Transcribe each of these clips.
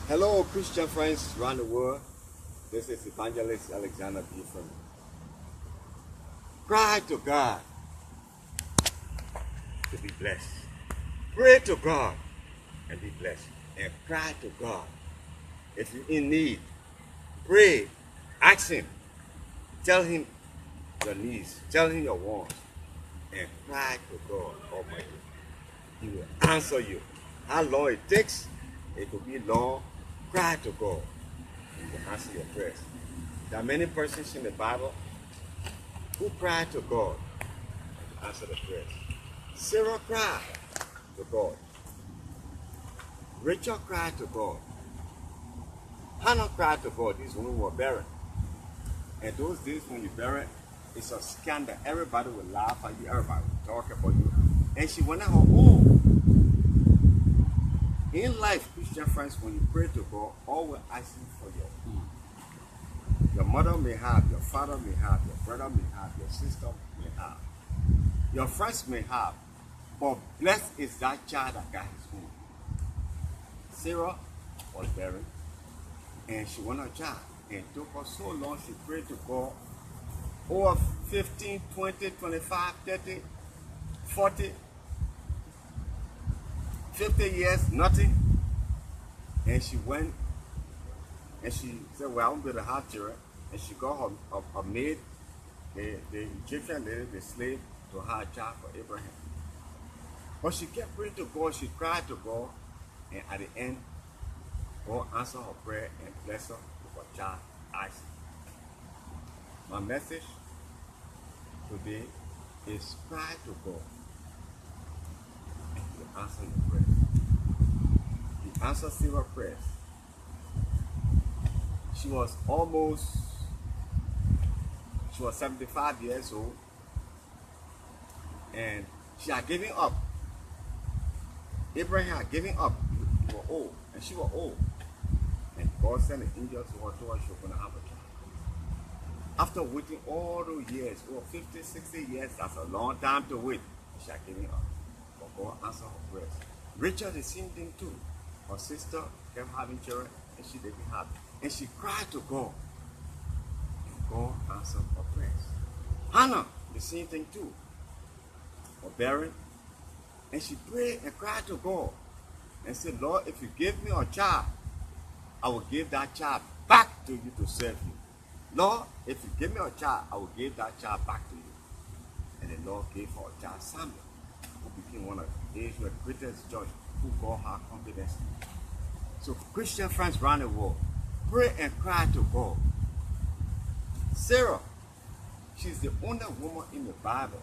Hello, Christian friends around the world. This is Evangelist Alexander B. from Cry to God to be blessed. Pray to God and be blessed. And cry to God. If you're in need, pray, ask Him, tell Him your needs, tell Him your wants, and cry to God Almighty. He will answer you. How long it takes, it could be long. Cry to God. He will answer your prayers. There are many persons in the Bible who cried to God to answer the prayers. Sarah cried to God. Rachel cried to God. Hannah cried to God. These women were barren. And those days when you're barren, it's a scandal. Everybody will laugh at you. Everybody will talk about you. And she went on her own. In life, Christian friends, when you pray to God, always asking for your food. Your mother may have, your father may have, your brother may have, your sister may have, your friends may have, but blessed is that child that got his food. Sarah was barren, and she wanted a child. And it took her so long, she prayed to God over 15, 20, 25, 30, 40, 50 years, nothing. And she went and she said, well, I'm going to have children. And she got her maid, the Egyptian lady, the slave, to have a child for Abraham. But she kept praying to God, she cried to God, and at the end, God answered her prayer and blessed her with a child, Isaac. My message today is cry to God, and He will answer your prayer. He answered several prayers. She was 75 years old, and she had given up. Abraham had given up. He was old, and she was old. And God sent an angel to her, told her she was going to have a child. After waiting all those years, over 50, 60 years, that's a long time to wait. She had given up. But God answered her prayers. Rachel, the same thing too. Her sister kept having children, and she didn't have it. And she cried to God. And God answered her prayers. Hannah, the same thing too. Her barren. And she prayed and cried to God. And said, Lord, if you give me a child, I will give that child back to you to serve you. Lord, if you give me a child, I will give that child back to you. And the Lord gave her a child, Samuel, who became one of Israel's greatest judges, who got her confidence. So Christian friends around the world, pray and cry to God. Sarah, she's the only woman in the Bible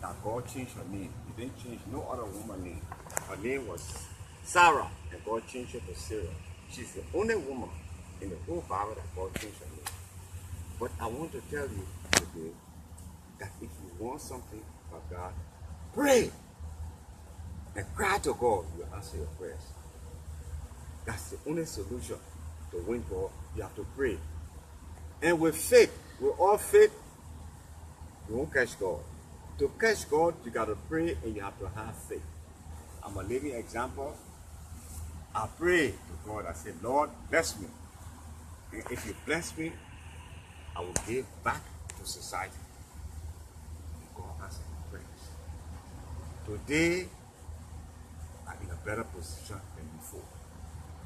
that God changed her name. He didn't change no other woman's name. Her name was Sarah, and God changed her to Sarah. She's the only woman in the whole Bible that God changed her name. But I want to tell you today that if you want something from God, pray and cry to God. He will answer your prayers. That's the only solution to win God. You have to pray. And with faith, with all faith, you won't catch God. To catch God, you got to pray and you have to have faith. I'm a living example. I pray to God. I say, Lord, bless me. And if you bless me, I will give back to society. And God answers my prayers. Today, I'm in a better position than before.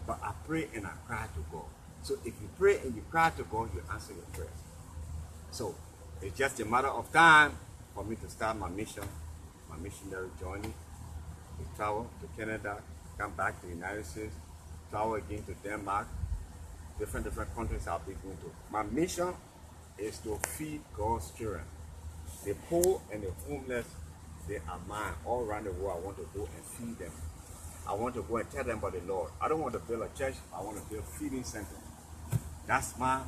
But I pray and I cry to God. So if you pray and you cry to God, you answer your prayers. So it's just a matter of time for me to start my mission, my missionary journey. To travel to Canada, come back to the United States, travel again to Denmark, different countries I'll be going to. My mission is to feed God's children. The poor and the homeless, they are mine. All around the world, I want to go and feed them. I want to go and tell them about the Lord. I don't want to build a church. I want to build a feeding center. That's my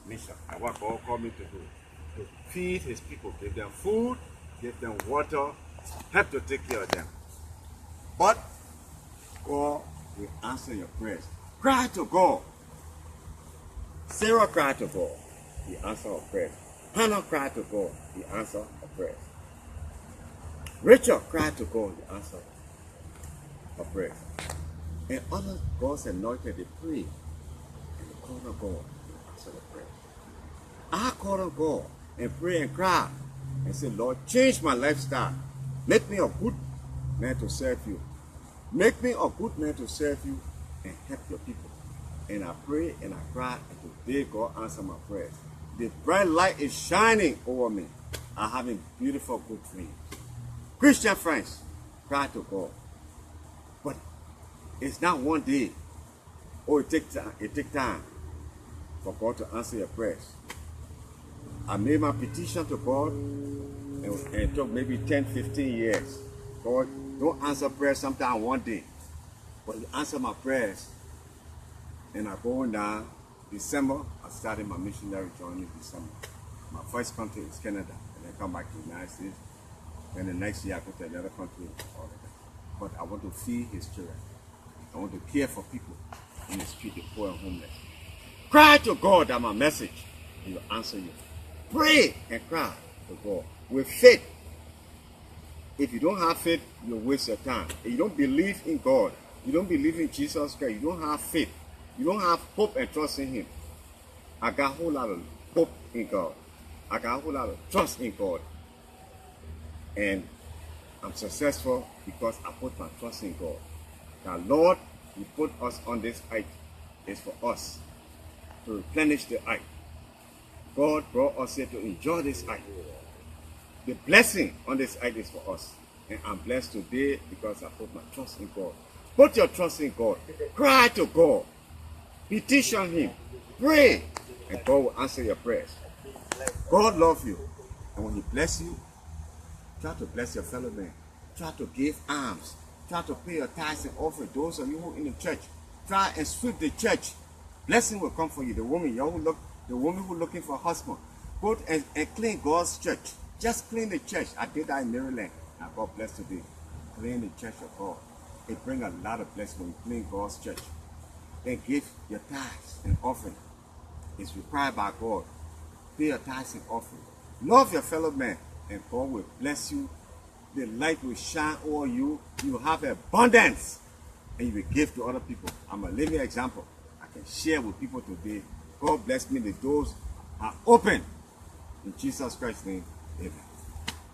mission and what God called me to do. To feed His people, give them food, give them water, help to take care of them. But God will answer your prayers. Cry to God. Sarah cried to God. He answered her prayers. Hannah cried to God. He answered her prayers. Rachel cried to God. He answered her prayers. And other God's anointed, they pray and they call on God and answer the prayer. I call on God and pray and cry and say, Lord, change my lifestyle. Make me a good man to serve you. Make me a good man to serve you and help your people. And I pray and I cry, and today God answer my prayers. The bright light is shining over me. I'm having beautiful, good dreams. Christian friends, cry to God. But it's not one day. Oh, it takes time. It takes time for God to answer your prayers. I made my petition to God, and it took maybe 10, 15 years. God don't answer prayers sometimes one day, but He answered my prayers. And I go down December. I started my missionary journey in December. My first country is Canada, and then come back to the United States. Then the next year I go to another country. But I want to feed His children. I want to care for people in the street, the poor and homeless. Cry to God that my message, He will answer you. Pray and cry to God with faith. If you don't have faith, you'll waste your time. If you don't believe in God, you don't believe in Jesus Christ, you don't have faith, you don't have hope and trust in Him. I got a whole lot of hope in God. I got a whole lot of trust in God. And I'm successful because I put my trust in God. Now, Lord, you put us on this earth is for us to replenish the earth. God brought us here to enjoy this earth. The blessing on this earth is for us. And I'm blessed today because I put my trust in God. Put your trust in God. Cry to God. Petition Him. Pray. And God will answer your prayers. God loves you. And when He bless you, try to bless your fellow man. Try to give alms. Try to pay your tithes and offering. Those of you who are in the church, try and sweep the church. Blessing will come for you. The woman who looking for a husband, go and clean God's church. Just clean the church. I did that in Maryland. And God bless today. Clean the church of God. It brings a lot of blessing when you clean God's church. Then give your tithes and offering. It's required by God. Pay your tithes and offering. Love your fellow man, and God will bless you. The light will shine over you. You will have abundance, and you will give to other people. I'm a living example. I can share with people today. God bless me. The doors are open. In Jesus Christ's name, amen.